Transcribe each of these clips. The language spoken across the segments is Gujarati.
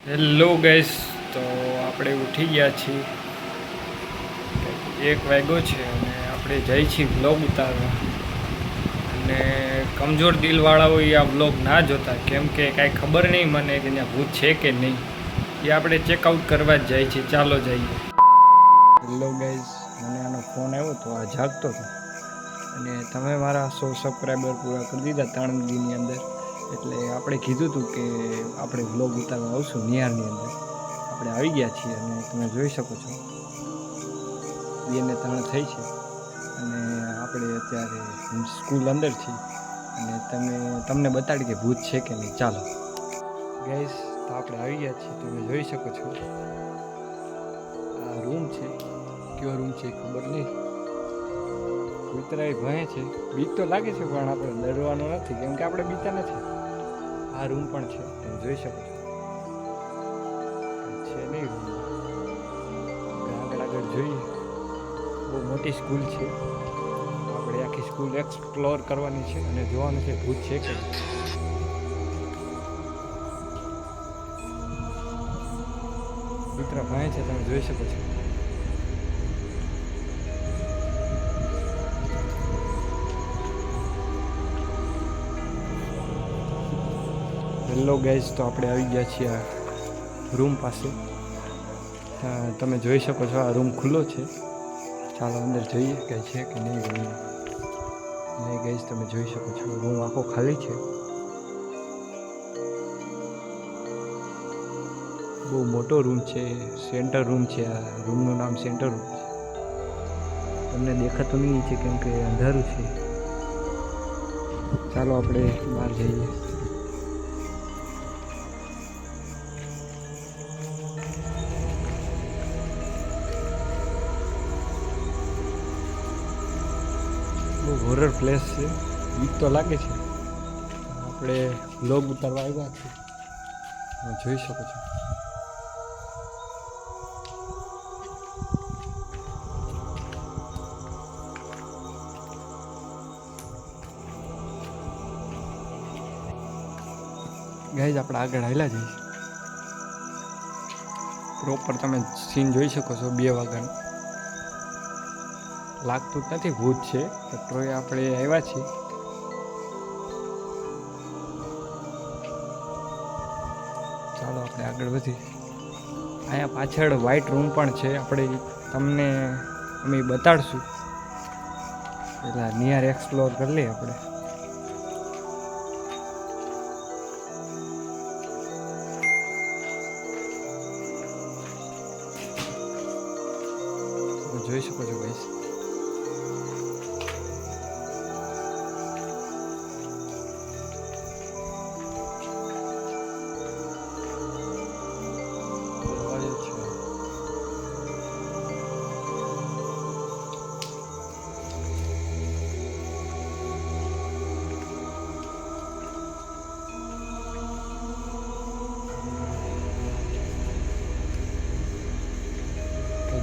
હેલો ગાઈસ, તો આપણે ઉઠી ગયા છીએ, 1 વાગ્યો છે અને આપણે જઈએ છીએ વ્લોગ ઉતારવા. અને કમજોર દિલવાળા હોય આ વ્લોગ ના જોતા, કેમ કે કાંઈ ખબર નહીં મને કે ત્યાં ભૂત છે કે નહીં. એ આપણે ચેકઆઉટ કરવા જ જાય છે. ચાલો જઈએ. હેલો ગાઈસ, મને આનો ફોન આવ્યો તો આ જાગતો હતો અને તમે મારા 100 સબસ્ક્રાઈબર પૂરા કરી દીધા 3 દિનની અંદર. એટલે આપણે કીધું હતું કે આપણે વ્લોગ ઉતારવા આવશું નિહાળની અંદર. આપણે આવી ગયા છીએ અને તમે જોઈ શકો છો 2 ને 3 થઈ છે અને આપણે અત્યારે સ્કૂલ અંદર છીએ અને તમને બતાડી કે ભૂત છે કે નહીં. ચાલો ગાઈસ, તો આપણે આવી ગયા છીએ. તમે જોઈ શકો છો આ રૂમ છે. કયો રૂમ છે ખબર નહીં. કૂતરાય ભણે છે. બીક તો લાગે છે પણ આપણે ડરવાનું નથી, કેમ કે આપણે બીતા નથી. આ રૂમ પણ છે, તમે જોઈ શકો છો. છે નહીં રૂમ. આગળ જોઈએ. બહુ મોટી સ્કૂલ છે. આપણે આખી સ્કૂલ એક્સપ્લોર કરવાની છે અને જોવાનું છે ભૂત છે કે. કૂતરા ભણે છે, તમે જોઈ શકો છો. હેલો ગાઈઝ, તો આપણે આવી ગયા છીએ આ રૂમ પાસે. તમે જોઈ શકો છો આ રૂમ ખુલ્લો છે. ચાલો અંદર જોઈએ કે છે કે નહીં રૂમ. નહીં ગાઈઝ, તમે જોઈ શકો છો રૂમ આખો ખાલી છે. બહુ મોટો રૂમ છે. સેન્ટર રૂમ છે. આ રૂમનું નામ સેન્ટર રૂમ છે. તમને દેખાતું નહીં છે કેમ કે અંધારું છે. ચાલો આપણે બહાર જઈએ. બહુ હોરર પ્લેસ છે. બીક તો લાગે છે. આપણે વ્લોગ ઉતારવા આવ્યા છીએ, જોઈ શકો છો. ગાઈઝ, આપણે આગળ હાલ્યા જઈએ. પ્રોપર તમે સીન જોઈ શકો છો. 2 વાગ્યાનું લાગતું જ નથી ભૂત છે, તોય આપણે આવ્યા છીએ. ચાલો આપણે આગળ વધીએ. અહીંયા પાછળ વ્હાઈટ રૂમ પણ છે. અમે બતાડશું. પેલા નિયર એક્સપ્લોર કરી લઈએ આપણે. જોઈ શકો છો ગાઈસ.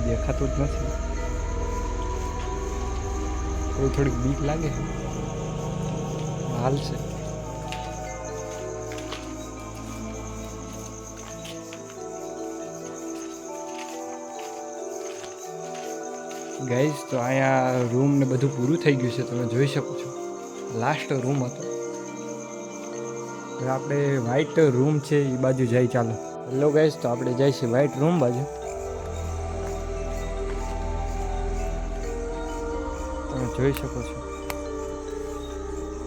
દેખાતું જ નથી. થોડીક બીક લાગે છે. હાલ છે. ગાઈઝ, તો અહીંયા રૂમ ને બધું પૂરું થઈ ગયું છે. તમે જોઈ શકો છો લાસ્ટ રૂમ હતો. હવે આપણે વ્હાઈટ રૂમ છે એ બાજુ જાય. ચાલો. હેલો ગાઈઝ, તો આપણે જાય છે વ્હાઈટ રૂમ બાજુ. તમે જોઈ શકો છો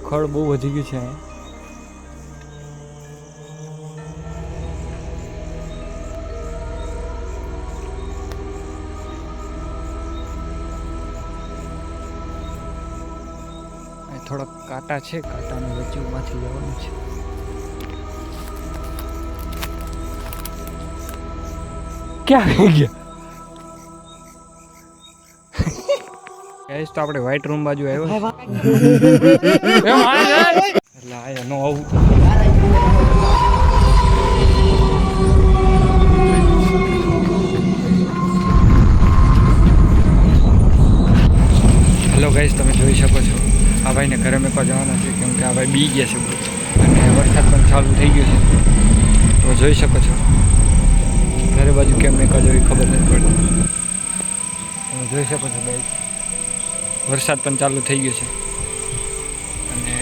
ખડ બહુ વધી ગયું છે અહીંયા. થોડાક કાંટા છે. કાંટાની વચ્ચેમાંથી જવાનું છે. ક્યાં આવી ગયા ગાઈસ? તો આપણે વ્હાઈટ રૂમ બાજુ આવ્યો એટલે આયા નો આવું. હેલો ગાઈસ, તમે જોઈ શકો છો આ ભાઈને ઘરે મેકવા જવાના છે, કેમ કે આ ભાઈ બી ગયા છે અને વરસાદ પણ ચાલુ થઈ ગયો છે. તો જોઈ શકો છો ચારે બાજુ કેમ મેકા જો એ ખબર નથી પડતી. તમે જોઈ શકો છો ગાઈસ, વરસાદ પણ ચાલુ થઈ ગયો છે અને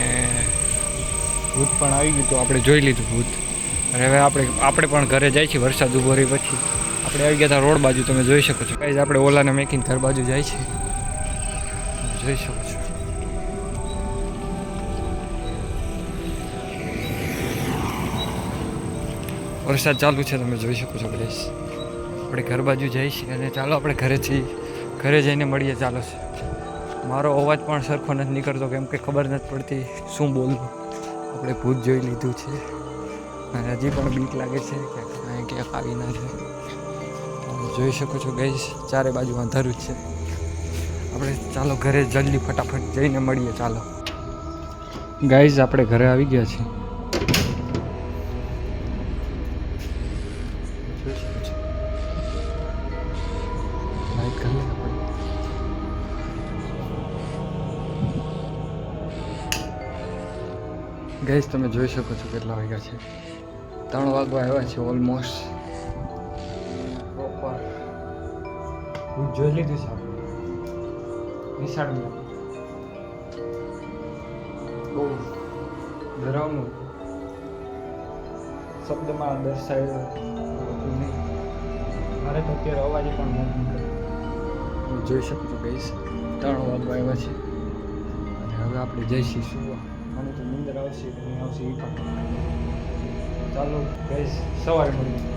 ભૂત પણ આવી ગયું તો આપણે જોઈ લીધું ભૂત. અને હવે આપણે પણ ઘરે જાય છીએ વરસાદ ઊભો રહી પછી. આપણે આવી ગયા હતા રોડ બાજુ, તમે જોઈ શકો છો ગાઈસ. આપણે ઓલાને મેકીને ઘર બાજુ જાય છે, તમે જોઈ શકો છો. વરસાદ ચાલુ છે, તમે જોઈ શકો છો ગાઈસ. આપણે ઘર બાજુ જઈએ છીએ અને ચાલો આપણે ઘરે જઈને મળીએ. ચાલો છે, મારો અવાજ પણ સરખો નથી નીકળતો કેમ કે ખબર નથી પડતી શું બોલવું. આપણે ભૂત જોઈ લીધું છે અને હજી પણ બીક લાગે છે કે ક્યાંક આવી ના જાય. તમે જોઈ શકો છો ગાઈસ, ચારે બાજુ અંધારું જ છે. આપણે ચાલો ઘરે જલ્દી ફટાફટ જઈને મળીએ. ચાલો ગાઈસ, આપણે ઘરે આવી ગયા છીએ. ગાઈસ, તમે જોઈ શકો છો કેટલા વાગ્યા છે. 3 વાગવા આવ્યા છે ઓલમોસ્ટ. પ્રોપર હું જોઈ લીધું છે આપણે નિશાળમાં. બહુ ડરાવનું શબ્દમાં દર્શાવ્યું હતું નહીં. મારે તો અત્યારે અવાજ પણ નથી નીકળતો. તમે જોઈ શકો છો ગાઈસ, 3 વાગવા આવ્યા છે અને હવે આપણે જઈશું સુવા. મને તો નીંદર આવશે કે નહીં આવશે એ પણ. ચાલો ગાઈસ, સવારે મળીએ.